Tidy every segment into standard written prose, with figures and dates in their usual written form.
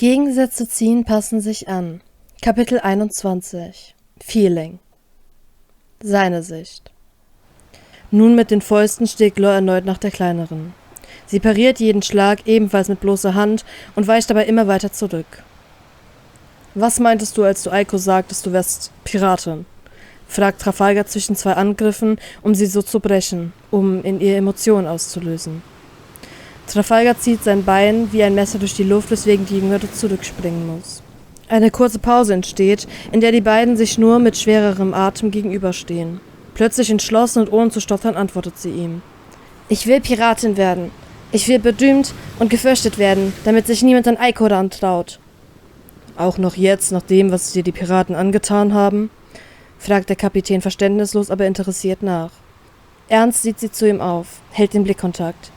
Gegensätze ziehen, passen sich an. Kapitel 21 Feeling. Seine Sicht. Nun mit den Fäusten schlägt Lore erneut nach der Kleineren. Sie pariert jeden Schlag, ebenfalls mit bloßer Hand, und weicht dabei immer weiter zurück. »Was meintest du, als du Aiko sagtest, du wärst Piratin?« fragt Trafalgar zwischen zwei Angriffen, um sie so zu brechen, um in ihr Emotionen auszulösen. Trafalgar zieht sein Bein wie ein Messer durch die Luft, weswegen die Jüngere zurückspringen muss. Eine kurze Pause entsteht, in der die beiden sich nur mit schwererem Atem gegenüberstehen. Plötzlich entschlossen und ohne zu stottern antwortet sie ihm. »Ich will Piratin werden. Ich will berühmt und gefürchtet werden, damit sich niemand an Aiko rantraut.« »Auch noch jetzt, nach dem, was dir die Piraten angetan haben?« fragt der Kapitän verständnislos, aber interessiert nach. Ernst sieht sie zu ihm auf, hält den Blickkontakt.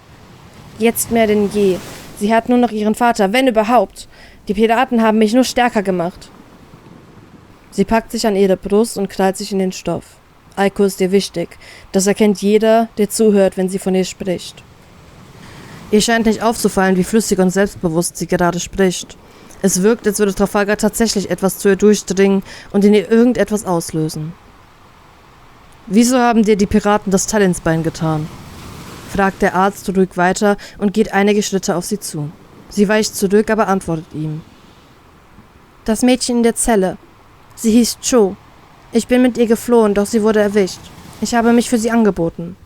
»Jetzt mehr denn je. Sie hat nur noch ihren Vater, wenn überhaupt. Die Piraten haben mich nur stärker gemacht.« Sie packt sich an ihre Brust und krallt sich in den Stoff. Aiko ist ihr wichtig. Das erkennt jeder, der zuhört, wenn sie von ihr spricht. Ihr scheint nicht aufzufallen, wie flüssig und selbstbewusst sie gerade spricht. Es wirkt, als würde Trafalgar tatsächlich etwas zu ihr durchdringen und in ihr irgendetwas auslösen. »Wieso haben dir die Piraten das Teil ins Bein getan?« fragt der Arzt ruhig weiter und geht einige Schritte auf sie zu. Sie weicht zurück, aber antwortet ihm. »Das Mädchen in der Zelle. Sie hieß Cho. Ich bin mit ihr geflohen, doch sie wurde erwischt. Ich habe mich für sie angeboten«,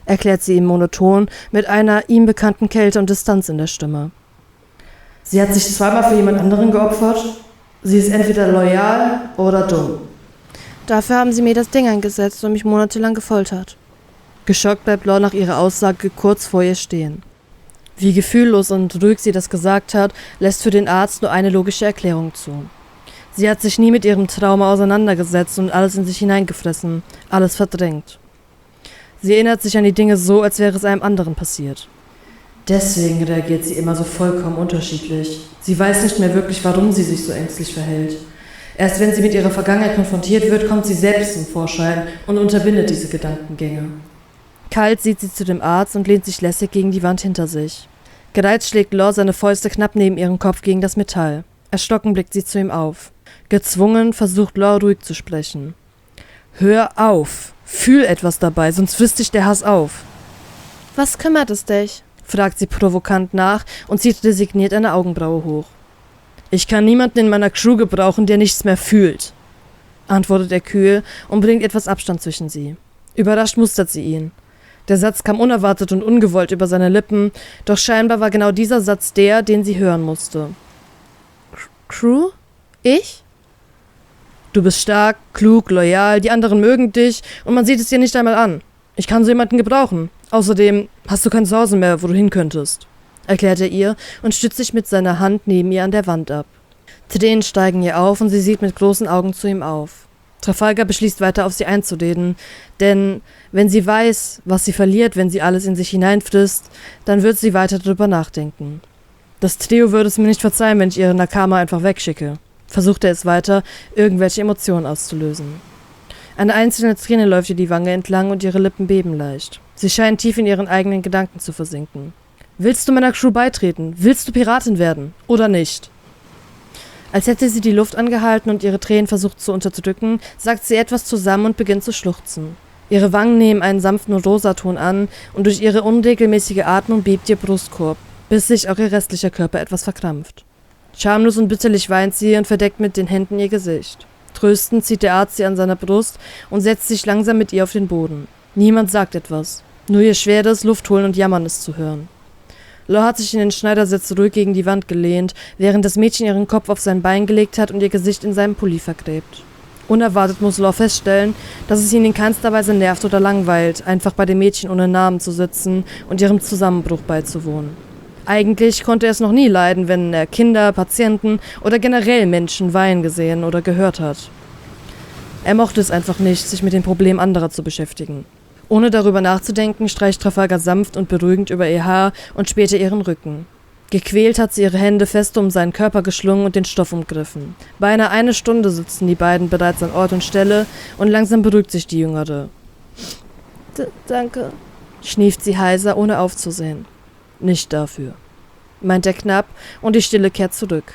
erklärt sie ihm monoton, mit einer ihm bekannten Kälte und Distanz in der Stimme. »Sie hat sich zweimal für jemand anderen geopfert? Sie ist entweder loyal oder dumm.« »Dafür haben sie mir das Ding eingesetzt und mich monatelang gefoltert.« Geschockt bleibt Lore nach ihrer Aussage kurz vor ihr stehen. Wie gefühllos und ruhig sie das gesagt hat, lässt für den Arzt nur eine logische Erklärung zu. Sie hat sich nie mit ihrem Trauma auseinandergesetzt und alles in sich hineingefressen, alles verdrängt. Sie erinnert sich an die Dinge so, als wäre es einem anderen passiert. Deswegen reagiert sie immer so vollkommen unterschiedlich. Sie weiß nicht mehr wirklich, warum sie sich so ängstlich verhält. Erst wenn sie mit ihrer Vergangenheit konfrontiert wird, kommt sie selbst zum Vorschein und unterbindet diese Gedankengänge. Kalt sieht sie zu dem Arzt und lehnt sich lässig gegen die Wand hinter sich. Gereizt schlägt Lore seine Fäuste knapp neben ihren Kopf gegen das Metall. Erschrocken blickt sie zu ihm auf. Gezwungen versucht Lore ruhig zu sprechen. »Hör auf! Fühl etwas dabei, sonst frisst dich der Hass auf!« »Was kümmert es dich?« fragt sie provokant nach und zieht resigniert eine Augenbraue hoch. »Ich kann niemanden in meiner Crew gebrauchen, der nichts mehr fühlt«, antwortet er kühl und bringt etwas Abstand zwischen sie. Überrascht mustert sie ihn. Der Satz kam unerwartet und ungewollt über seine Lippen, doch scheinbar war genau dieser Satz der, den sie hören musste. »Crew? Ich?« »Du bist stark, klug, loyal, die anderen mögen dich und man sieht es dir nicht einmal an. Ich kann so jemanden gebrauchen. Außerdem hast du kein Zuhause mehr, wo du hin könntest«, erklärt er ihr und stützt sich mit seiner Hand neben ihr an der Wand ab. Tränen steigen ihr auf und sie sieht mit großen Augen zu ihm auf. Trafalgar beschließt weiter auf sie einzureden, denn wenn sie weiß, was sie verliert, wenn sie alles in sich hineinfrisst, dann wird sie weiter darüber nachdenken. Das Trio würde es mir nicht verzeihen, wenn ich ihre Nakama einfach wegschicke, versucht er es weiter, irgendwelche Emotionen auszulösen. Eine einzelne Träne läuft ihr die Wange entlang und ihre Lippen beben leicht. Sie scheint tief in ihren eigenen Gedanken zu versinken. »Willst du meiner Crew beitreten? Willst du Piratin werden? Oder nicht?« Als hätte sie die Luft angehalten und ihre Tränen versucht zu unterdrücken, sagt sie etwas zusammen und beginnt zu schluchzen. Ihre Wangen nehmen einen sanften Rosaton an und durch ihre unregelmäßige Atmung bebt ihr Brustkorb, bis sich auch ihr restlicher Körper etwas verkrampft. Schamlos und bitterlich weint sie und verdeckt mit den Händen ihr Gesicht. Tröstend zieht der Arzt sie an seiner Brust und setzt sich langsam mit ihr auf den Boden. Niemand sagt etwas, nur ihr schweres Luftholen und Jammern ist zu hören. Lore hat sich in den Schneidersitz ruhig gegen die Wand gelehnt, während das Mädchen ihren Kopf auf sein Bein gelegt hat und ihr Gesicht in seinem Pulli vergräbt. Unerwartet muss Lore feststellen, dass es ihn in keinster Weise nervt oder langweilt, einfach bei dem Mädchen ohne Namen zu sitzen und ihrem Zusammenbruch beizuwohnen. Eigentlich konnte er es noch nie leiden, wenn er Kinder, Patienten oder generell Menschen weinen gesehen oder gehört hat. Er mochte es einfach nicht, sich mit den Problemen anderer zu beschäftigen. Ohne darüber nachzudenken, streicht Trafalgar sanft und beruhigend über ihr Haar und später ihren Rücken. Gequält hat sie ihre Hände fest um seinen Körper geschlungen und den Stoff umgriffen. Beinahe eine Stunde sitzen die beiden bereits an Ort und Stelle und langsam beruhigt sich die Jüngere. Danke, schnieft sie heiser, ohne aufzusehen. Nicht dafür, meint er knapp und die Stille kehrt zurück.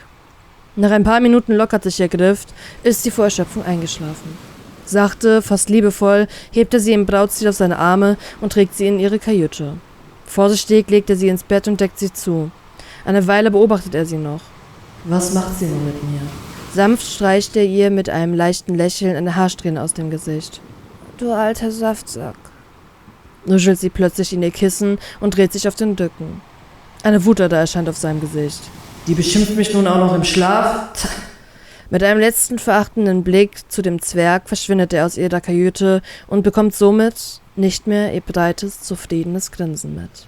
Nach ein paar Minuten lockert sich ihr Griff, ist sie vor Erschöpfung eingeschlafen. Sachte, fast liebevoll, hebt er sie im Brautstil auf seine Arme und trägt sie in ihre Kajüte. Vorsichtig legt er sie ins Bett und deckt sie zu. Eine Weile beobachtet er sie noch. Was macht sie nun mit mir? Sanft streicht er ihr mit einem leichten Lächeln eine Haarsträhne aus dem Gesicht. Du alter Saftsack. Nuschelt sie plötzlich in ihr Kissen und dreht sich auf den Rücken. Eine Wutader erscheint auf seinem Gesicht. Die beschimpft mich nun auch noch im Schlaf? Mit einem letzten verachtenden Blick zu dem Zwerg verschwindet er aus ihrer Kajüte und bekommt somit nicht mehr ihr breites, zufriedenes Grinsen mit.